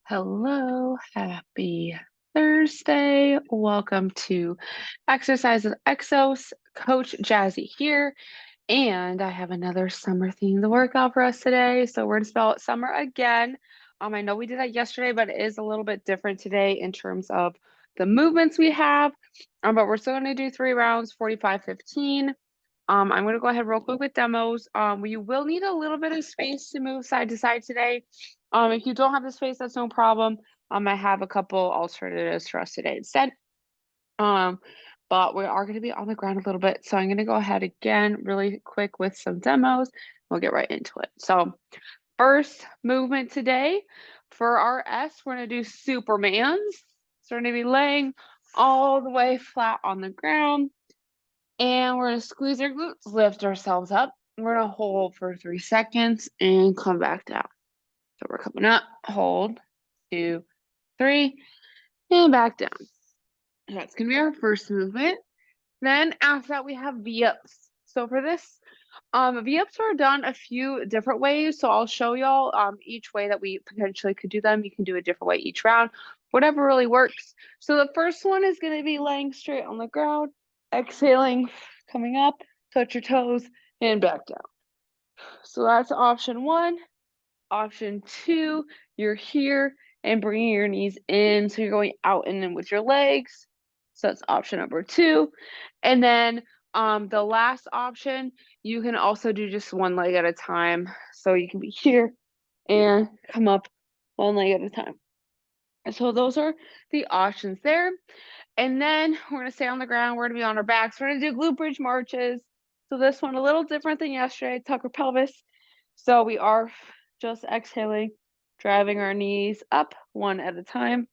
Hello, happy Thursday. Welcome to Exercise with Exos. Coach Jazzi here, and I have another summer themed workout for us today. So we're gonna spell out summer again. I know we did that yesterday, but it is a little bit different today in terms of the movements we have. But we're still gonna do 3 rounds, 45, 15. I'm gonna go ahead real quick with demos. You will need a little bit of space to move side to side today. If you don't have the space, that's no problem. I have a couple alternatives for us today instead. But we are going to be on the ground a little bit. So I'm going to go ahead again really quick with some demos. We'll get right into it. So first movement today for our S, we're going to do Supermans. So we're going to be laying all the way flat on the ground. And we're going to squeeze our glutes, lift ourselves up. We're going to hold for 3 seconds and come back down. So we're coming up, hold, 2, 3, and back down. That's going to be our first movement. Then after that, we have V-ups. So for this, V-ups are done a few different ways. So I'll show y'all each way that we potentially could do them. You can do a different way each round, whatever really works. So the first one is going to be laying straight on the ground, exhaling, coming up, touch your toes, and back down. So that's option 1. Option 2, you're here and bringing your knees in. So you're going out and in with your legs. So that's option number 2. And then the last option, you can also do just one leg at a time. So you can be here and come up one leg at a time. So those are the options there. And then we're going to stay on the ground. We're going to be on our backs. We're going to do glute bridge marches. So this one a little different than yesterday, tuck our pelvis. So we are just exhaling, driving our knees up one at a time,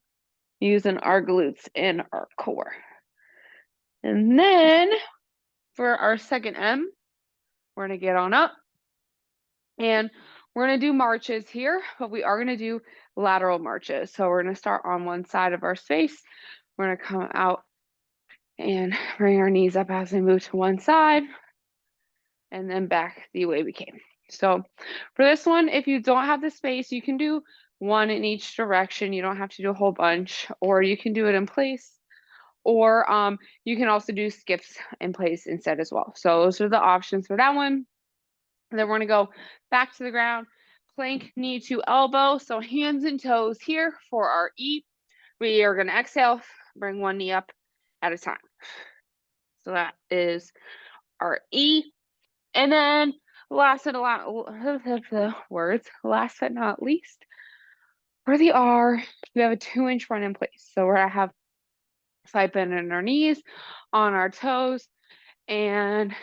using our glutes and our core. And then for our second M, we're going to get on up. And we're going to do marches here, but we are going to do lateral marches. So we're going to start on one side of our space. We're going to come out and bring our knees up as we move to one side and then back the way we came. So for this one, if you don't have the space, you can do one in each direction. You don't have to do a whole bunch, or you can do it in place, or you can also do skips in place instead as well. So those are the options for that one. And then we're going to go back to the ground, plank knee to elbow. So hands and toes here for our E. We are going to exhale, bring one knee up at a time. So that is our E. And then last but not least, for the R, we have a 2-inch run in place. So we're going to have side bend in our knees, on our toes, and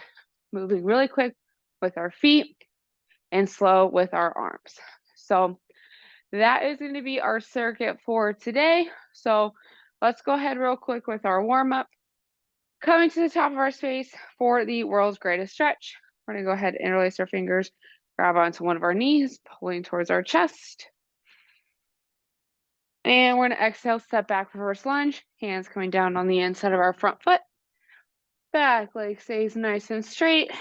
moving really quick with our feet and slow with our arms. So that is going to be our circuit for today. So let's go ahead real quick with our warm-up. Coming to the top of our space for the world's greatest stretch. We're going to go ahead and interlace our fingers, grab onto one of our knees, pulling towards our chest. And we're going to exhale, step back, reverse lunge, hands coming down on the inside of our front foot. Back leg stays nice and straight.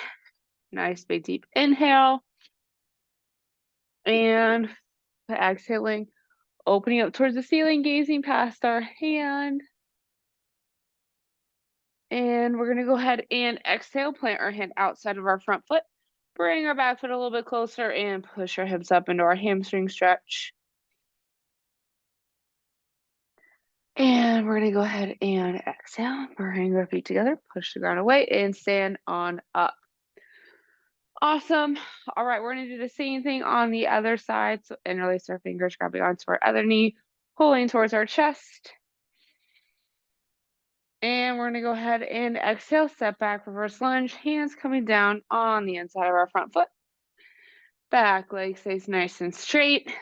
Nice big deep inhale. And exhaling, opening up towards the ceiling, gazing past our hand. And we're going to go ahead and exhale, plant our hand outside of our front foot. Bring our back foot a little bit closer and push our hips up into our hamstring stretch. And we're going to go ahead and exhale, bring our feet together, push the ground away, and stand on up. Awesome. All right, we're going to do the same thing on the other side. So interlace our fingers, grabbing onto our other knee, pulling towards our chest. And we're going to go ahead and exhale, step back, reverse lunge, hands coming down on the inside of our front foot. Back leg stays nice and straight.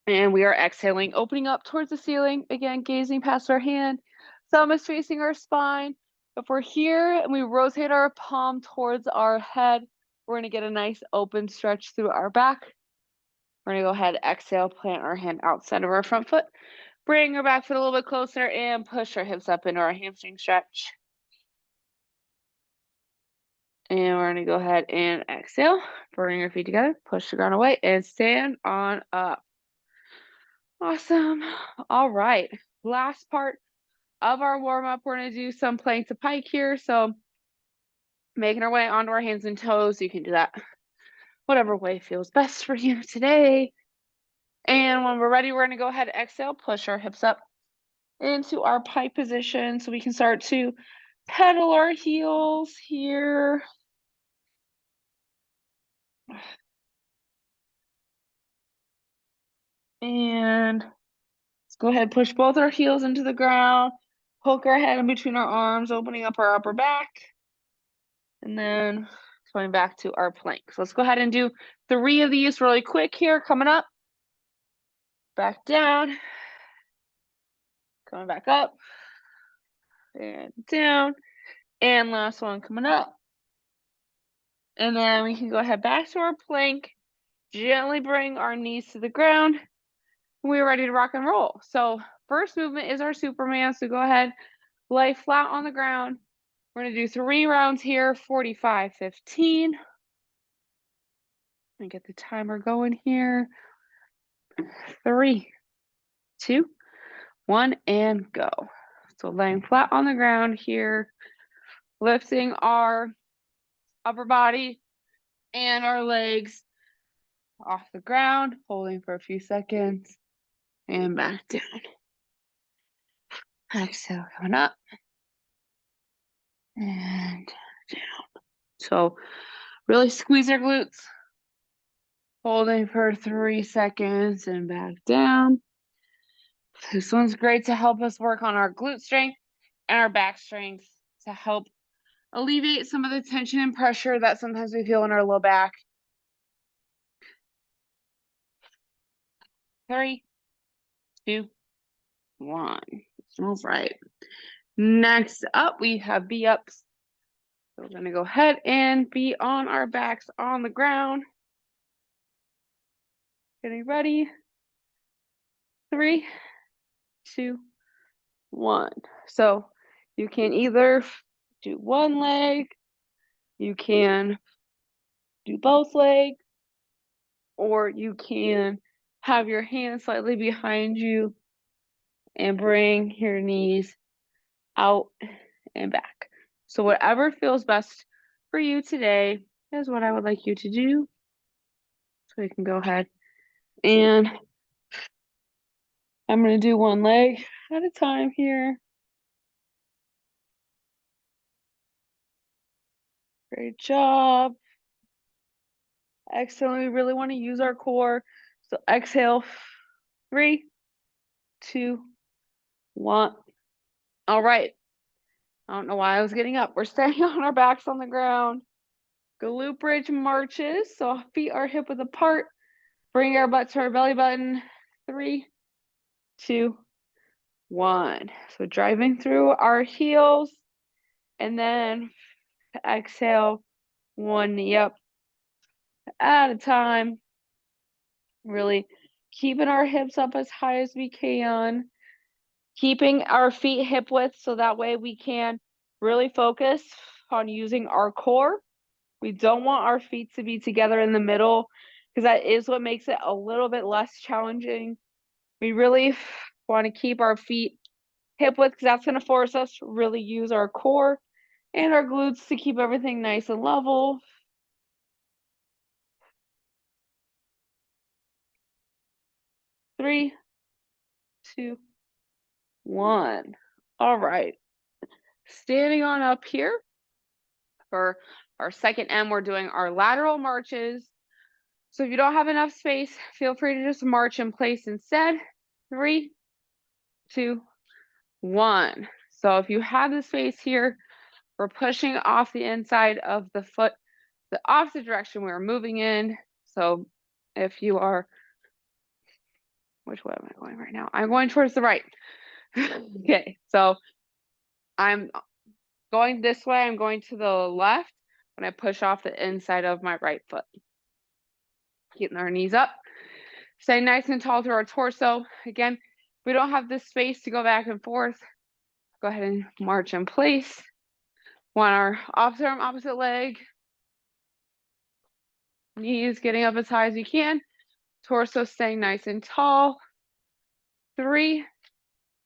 And we are exhaling, opening up towards the ceiling. Again, gazing past our hand. Thumb is facing our spine. If we're here and we rotate our palm towards our head, we're going to get a nice open stretch through our back. We're going to go ahead, exhale, plant our hand outside of our front foot. Bring our back foot a little bit closer and push our hips up into our hamstring stretch. And we're gonna go ahead and exhale, bring your feet together, push the ground away, and stand on up. Awesome. All right. Last part of our warm-up, we're gonna do some plank to pike here. So making our way onto our hands and toes. You can do that whatever way feels best for you today. And when we're ready, we're gonna go ahead and exhale, push our hips up into our pike position so we can start to pedal our heels here. And let's go ahead and push both our heels into the ground, poke our head in between our arms, opening up our upper back, and then going back to our plank. So let's go ahead and do 3 of these really quick here, coming up, back down, coming back up, and down, and last one coming up. And then we can go ahead back to our plank, gently bring our knees to the ground. We're ready to rock and roll. So first movement is our Superman. So go ahead, lay flat on the ground. We're gonna do 3 rounds here, 45, 15. And get the timer going here. 3, 2, 1, and go. So laying flat on the ground here, lifting our upper body and our legs off the ground, holding for a few seconds, and back down. Exhale, coming up, and down. So really squeeze our glutes, holding for 3 seconds, and back down. This one's great to help us work on our glute strength and our back strength to help alleviate some of the tension and pressure that sometimes we feel in our low back. 3, 2, 1. All right. Next up, we have B-ups. So we're going to go ahead and be on our backs on the ground. Getting ready. 3, 2, 1. So you can either do one leg, you can do both legs, or you can have your hands slightly behind you and bring your knees out and back. So whatever feels best for you today is what I would like you to do. So you can go ahead and I'm going to do one leg at a time here. Great job. Exhale, we really want to use our core. So exhale, 3, 2, 1. All right. I don't know why I was getting up. We're staying on our backs on the ground. Glute bridge marches. So feet are hip width apart. Bring our butt to our belly button. 3, 2, 1. So driving through our heels. And then exhale, one knee up at a time. Really keeping our hips up as high as we can. Keeping our feet hip width so that way we can really focus on using our core. We don't want our feet to be together in the middle because that is what makes it a little bit less challenging. We really want to keep our feet hip width because that's going to force us to really use our core and our glutes to keep everything nice and level. 3, 2, 1. All right. Standing on up here for our second M, we're doing our lateral marches. So if you don't have enough space, feel free to just march in place instead. 3, 2, 1. So if you have the space here, we're pushing off the inside of the foot, the opposite direction we are moving in. So if you are, which way am I going right now? I'm going towards the right. Okay, so I'm going this way, I'm going to the left when I push off the inside of my right foot. Keeping our knees up. Stay nice and tall through our torso. Again, we don't have this space to go back and forth. Go ahead and march in place. Want our opposite arm, opposite leg. Knees getting up as high as you can. Torso staying nice and tall. 3,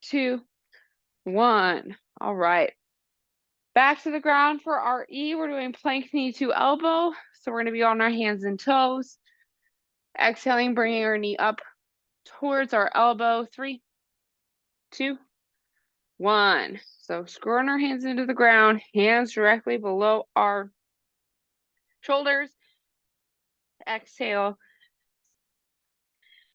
2, 1. All right. Back to the ground for our E. We're doing plank knee to elbow. So we're going to be on our hands and toes. Exhaling, bringing our knee up towards our elbow. 3, 2, 1. So screwing our hands into the ground, hands directly below our shoulders. Exhale.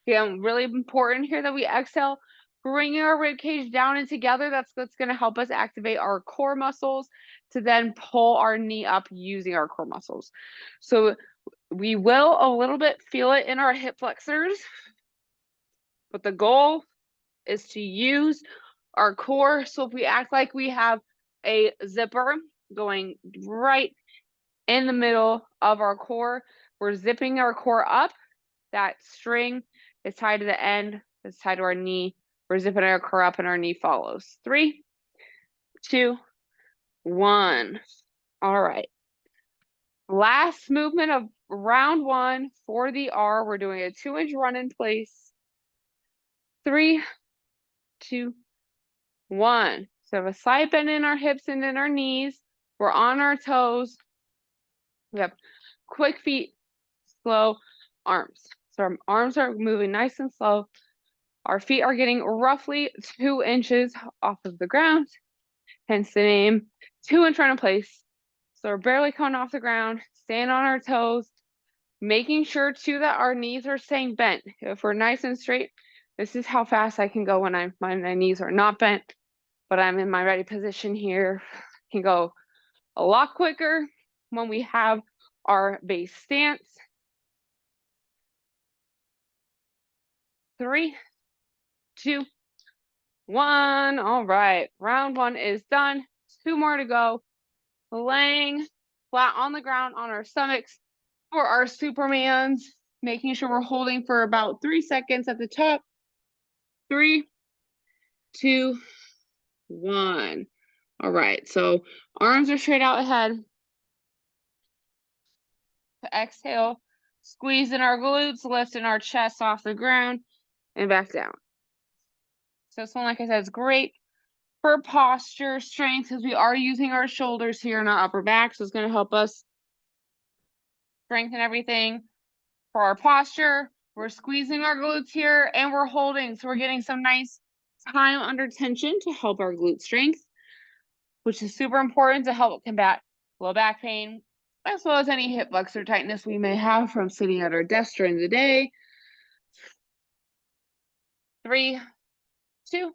Again, really important here that we exhale, bringing our rib cage down and together. That's going to help us activate our core muscles to then pull our knee up using our core muscles. So we will a little bit feel it in our hip flexors, but the goal is to use our core. So if we act like we have a zipper going right in the middle of our core, we're zipping our core up. That string is tied to the end. It's tied to our knee. We're zipping our core up and our knee follows. 3, 2, 1. All right. Last movement of round 1 for the R. We're doing a 2-inch run in place. 3, 2, 1. So have a slight bend in our hips and in our knees. We're on our toes. We have quick feet, slow arms. So our arms are moving nice and slow. Our feet are getting roughly 2 inches off of the ground, hence the name 2-inch run in place. So we're barely coming off the ground, staying on our toes, making sure too that our knees are staying bent. If we're nice and straight, this is how fast I can go when my knees are not bent, but I'm in my ready position here. I can go a lot quicker when we have our base stance. 3, 2, 1. All right, round 1 is done. 2 more to go. Laying flat on the ground on our stomachs for our Supermans, making sure we're holding for about 3 seconds at the top. 3, 2, 1. All right, so arms are straight out ahead. Exhale, squeezing our glutes, lifting our chest off the ground, and back down. So this one, like I said, is great for posture strength because we are using our shoulders here in our upper back. So it's going to help us strengthen everything for our posture. We're squeezing our glutes here and we're holding. So we're getting some nice time under tension to help our glute strength, which is super important to help combat low back pain, as well as any hip flexor tightness we may have from sitting at our desk during the day. 3, 2,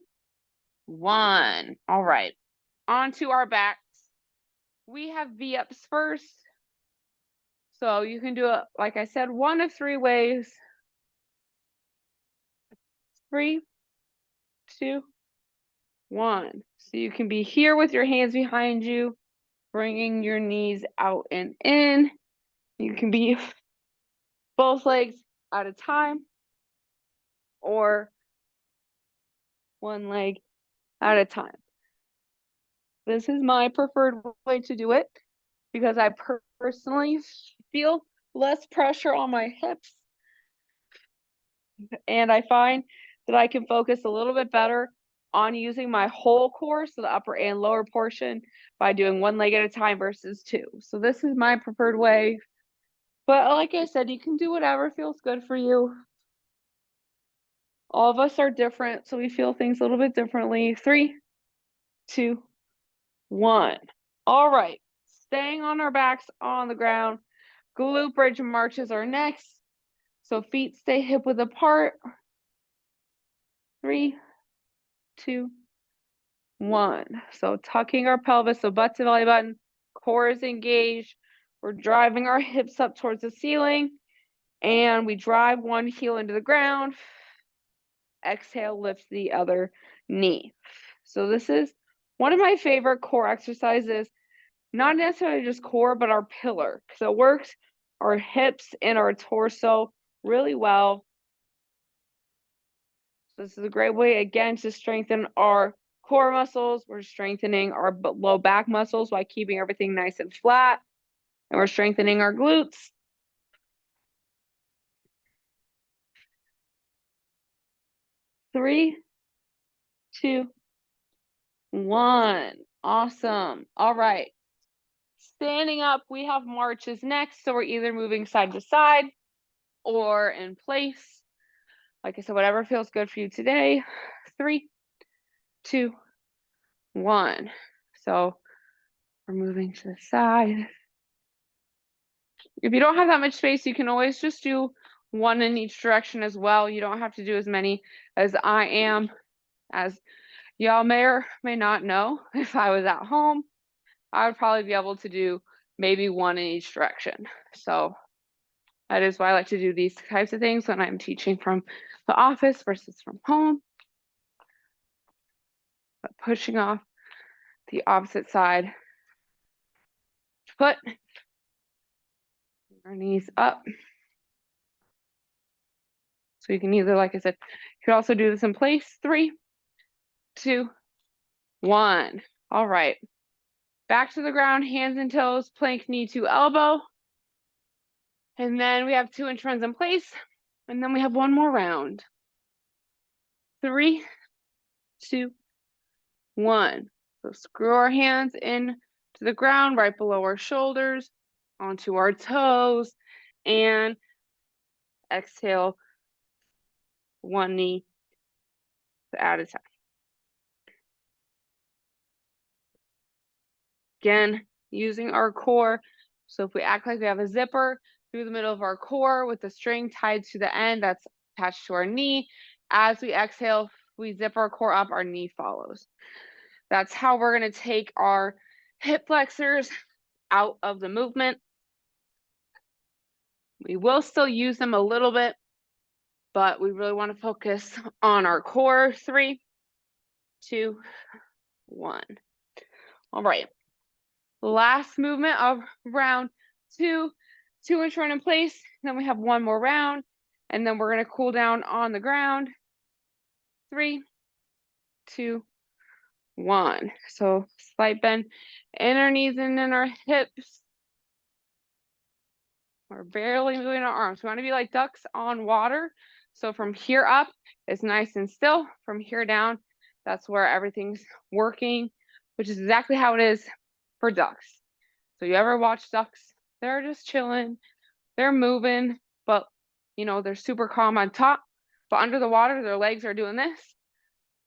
1. All right, on to our backs. We have V-ups first. So you can do it, like I said, 1 of 3 ways. 3, 2, 1. So you can be here with your hands behind you, bringing your knees out and in. You can be both legs at a time or one leg at a time. This is my preferred way to do it because I personally feel less pressure on my hips, and I find that I can focus a little bit better on using my whole core, so the upper and lower portion, by doing 1 leg at a time versus 2. So this is my preferred way. But like I said, you can do whatever feels good for you. All of us are different, so we feel things a little bit differently. 3, 2, 1. All right, staying on our backs on the ground. Glute bridge marches are next. So feet stay hip width apart. 3, 2, 1. So tucking our pelvis, so butt to belly button, core is engaged. We're driving our hips up towards the ceiling, and we drive one heel into the ground. Exhale, lift the other knee. So this is one of my favorite core exercises, not necessarily just core, but our pillar. So it works our hips and our torso really well. So this is a great way, again, to strengthen our core muscles. We're strengthening our low back muscles while keeping everything nice and flat. And we're strengthening our glutes. 3, 2, 1. Awesome. All right. Standing up, we have marches next. So we're either moving side to side or in place. Like I said, whatever feels good for you today. 3, 2, 1. So we're moving to the side. If you don't have that much space, you can always just do one in each direction as well. You don't have to do as many as I am. As y'all may or may not know, if I was at home, I would probably be able to do maybe one in each direction. So that is why I like to do these types of things when I'm teaching from the office versus from home. But pushing off the opposite side foot, our knees up. So you can either, like I said, you could also do this in place. 3, 2, 1. All right. Back to the ground, hands and toes, plank, knee to elbow. And then we have 2-inch runs in place. And then we have one more round. 3, 2, 1. So screw our hands in to the ground right below our shoulders, onto our toes, and exhale, one knee at a time. Again, using our core. So if we act like we have a zipper through the middle of our core with the string tied to the end that's attached to our knee, as we exhale, we zip our core up, our knee follows. That's how we're going to take our hip flexors out of the movement. We will still use them a little bit, but we really want to focus on our core. 3, 2, 1. All right. Last movement of round 2, 2-inch run in place. Then we have one more round, and then we're going to cool down on the ground. 3, 2, 1. So slight bend in our knees and in our hips. We're barely moving our arms. We want to be like ducks on water. So from here up, it's nice and still. From here down, that's where everything's working, which is exactly how it is for ducks. So you ever watch ducks? They're just chilling. They're moving, but they're super calm on top. But under the water, their legs are doing this.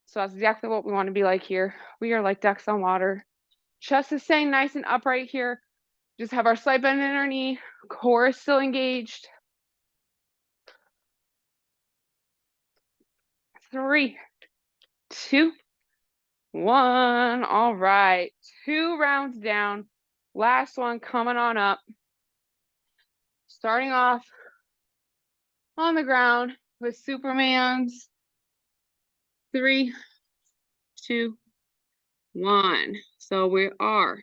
So that's exactly what we want to be like here. We are like ducks on water. Chest is staying nice and upright here. Just have our slight bend in our knee. Core is still engaged. 3, 2, 1. All right. 2 rounds down. Last one coming on up. Starting off on the ground with Superman's. 3, 2, 1. So we are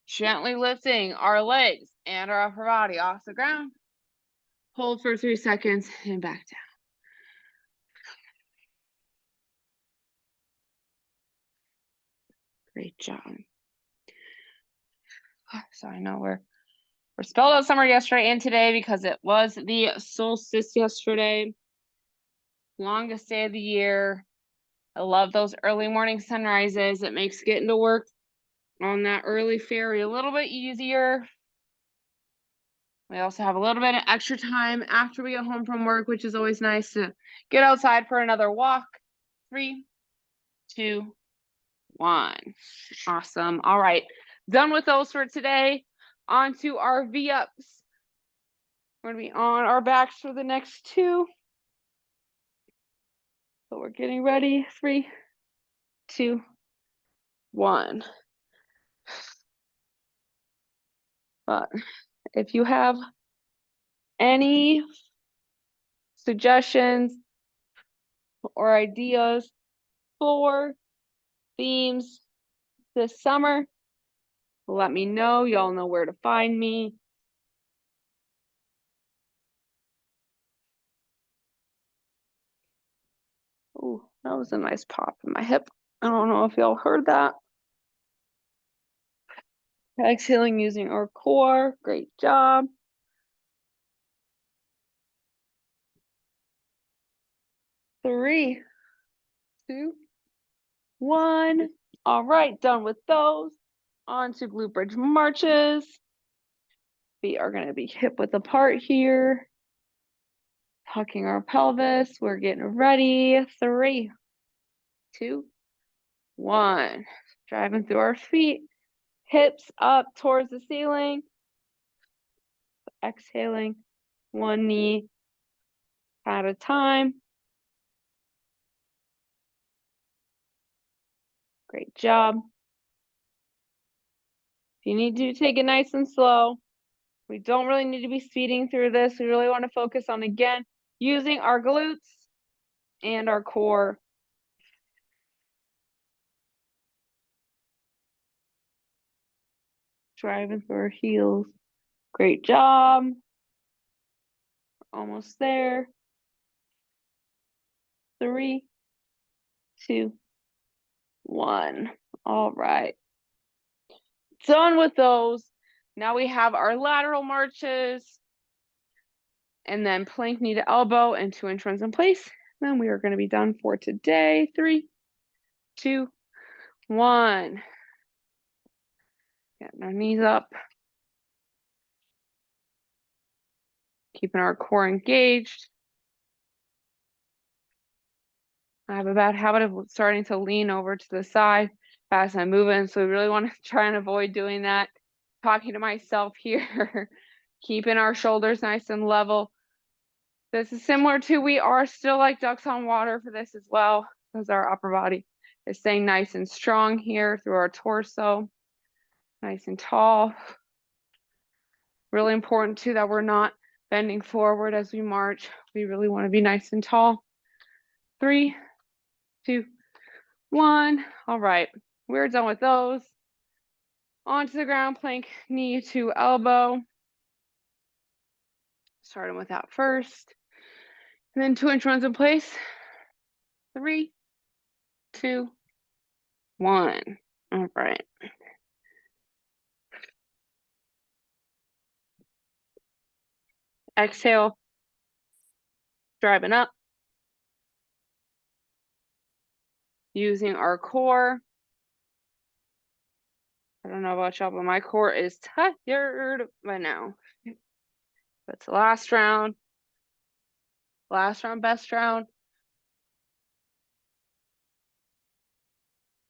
gently lifting our legs and our upper body off the ground. Hold for 3 seconds and back down. Great job. So I know we're spelled out summer yesterday and today because it was the solstice yesterday. Longest day of the year. I love those early morning sunrises. It makes getting to work on that early ferry a little bit easier. We also have a little bit of extra time after we get home from work, which is always nice to get outside for another walk. 3, 2, 1. Awesome. All right. Done with those for today. On to our V-ups. We're going to be on our backs for the next 2. So we're getting ready. 3, 2, 1. But if you have any suggestions or ideas for themes this summer, let me know. Y'all know where to find me. Oh, that was a nice pop in my hip. I don't know if y'all heard that. Exhaling using our core. Great job. 3, 2, 1. All right, done with those. On to glute bridge marches. Feet are going to be hip width apart here. Tucking our pelvis. We're getting ready. 3, 2, 1. Driving through our feet. Hips up towards the ceiling. Exhaling. One knee at a time. Great job. If you need to, take it nice and slow. We don't really need to be speeding through this. We really want to focus on, again, using our glutes and our core. Driving through our heels. Great job. We're almost there. 3, 2, 1. All right. Done with those. Now we have our lateral marches. And then plank knee to elbow and 2-inch runs in place. Then we are going to be done for today. 3, 2, 1. Getting our knees up. Keeping our core engaged. I have a bad habit of starting to lean over to the side as I'm moving, so we really want to try and avoid doing that. Talking to myself here, keeping our shoulders nice and level. This is similar to, we are still like ducks on water for this as well, because our upper body is staying nice and strong here through our torso, nice and tall. Really important too that we're not bending forward as we march. We really want to be nice and tall. 3, 2, 1. All right, we're done with those. Onto the ground, plank knee to elbow. Starting with that first. And then 2-inch runs in place. 3, 2, 1. All right. Exhale, driving up. Using our core. I don't know about y'all, but my core is tired by now. That's the last round. Last round, best round.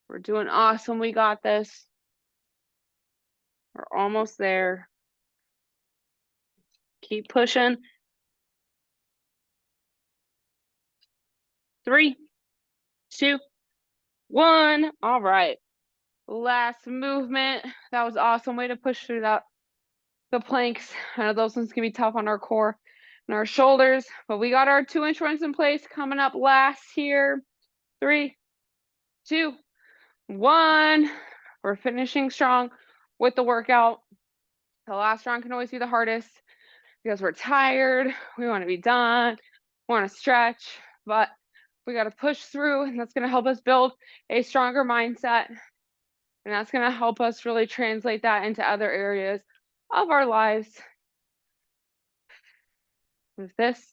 We're doing awesome. We got this. We're almost there. Keep pushing. 3, 2, 1. All right. Last movement. That was awesome. Way to push through that. The planks. I know those ones can be tough on our core and our shoulders, but we got our 2-inch runs in place coming up last here. 3, 2, 1. We're finishing strong with the workout. The last round can always be the hardest because we're tired. We want to be done. We want to stretch, but we got to push through, and that's going to help us build a stronger mindset. And that's going to help us really translate that into other areas of our lives. If this is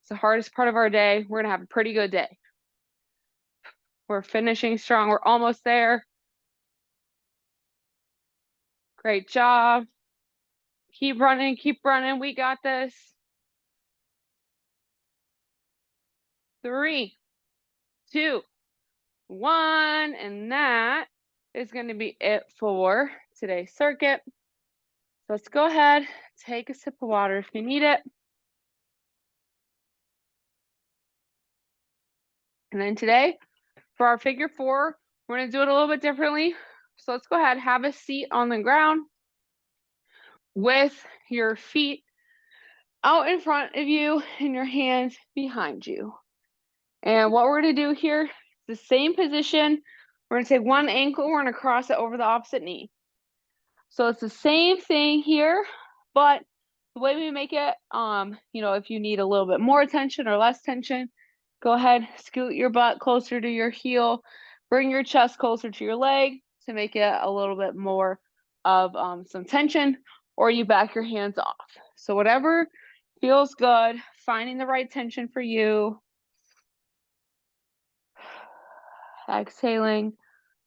the hardest part of our day, we're going to have a pretty good day. We're finishing strong. We're almost there. Great job. Keep running, keep running. We got this. 3, 2, 1. And that is going to be it for today's circuit. So let's go ahead, take a sip of water if you need it. And then today, for our figure 4, we're going to do it a little bit differently. So let's go ahead, have a seat on the ground with your feet out in front of you and your hands behind you. And what we're going to do here is the same position. We're going to take one ankle, we're going to cross it over the opposite knee. So it's the same thing here, but the way we make it, if you need a little bit more tension or less tension, go ahead, scoot your butt closer to your heel, bring your chest closer to your leg to make it a little bit more of some tension, or you back your hands off. So whatever feels good, finding the right tension for you. Exhaling,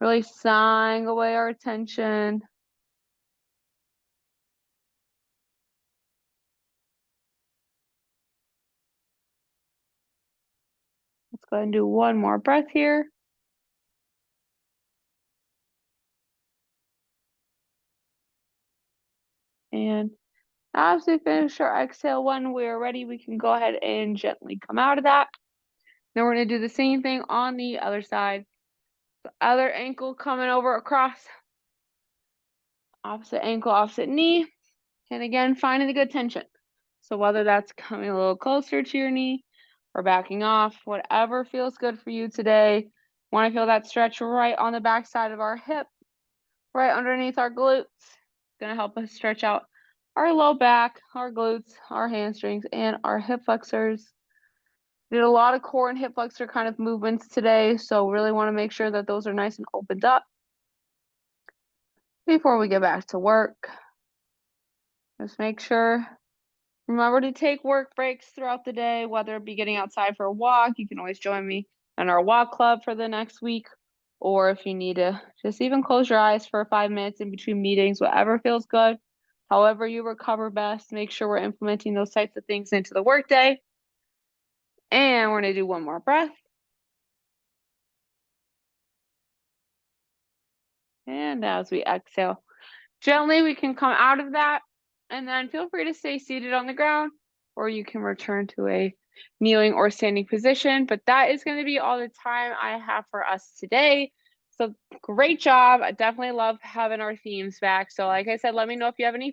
really sighing away our tension. Let's go ahead and do one more breath here. And as we finish our exhale one, we are ready. We can go ahead and gently come out of that. Then we're going to do the same thing on the other side. The other ankle coming over across. Opposite ankle, opposite knee. And again, finding the good tension. So whether that's coming a little closer to your knee or backing off, whatever feels good for you today. Want to feel that stretch right on the back side of our hip, right underneath our glutes. It's going to help us stretch out our low back, our glutes, our hamstrings, and our hip flexors. Did a lot of core and hip flexor kind of movements today, so really want to make sure that those are nice and opened up before we get back to work. Just make sure, remember to take work breaks throughout the day, whether it be getting outside for a walk. You can always join me in our walk club for the next week, or if you need to just even close your eyes for 5 minutes in between meetings, whatever feels good. However you recover best, make sure we're implementing those types of things into the workday. And we're going to do one more breath. And as we exhale, gently we can come out of that, and then feel free to stay seated on the ground, or you can return to a kneeling or standing position. But that is going to be all the time I have for us today. So great job. I definitely love having our themes back. So like I said, let me know if you have any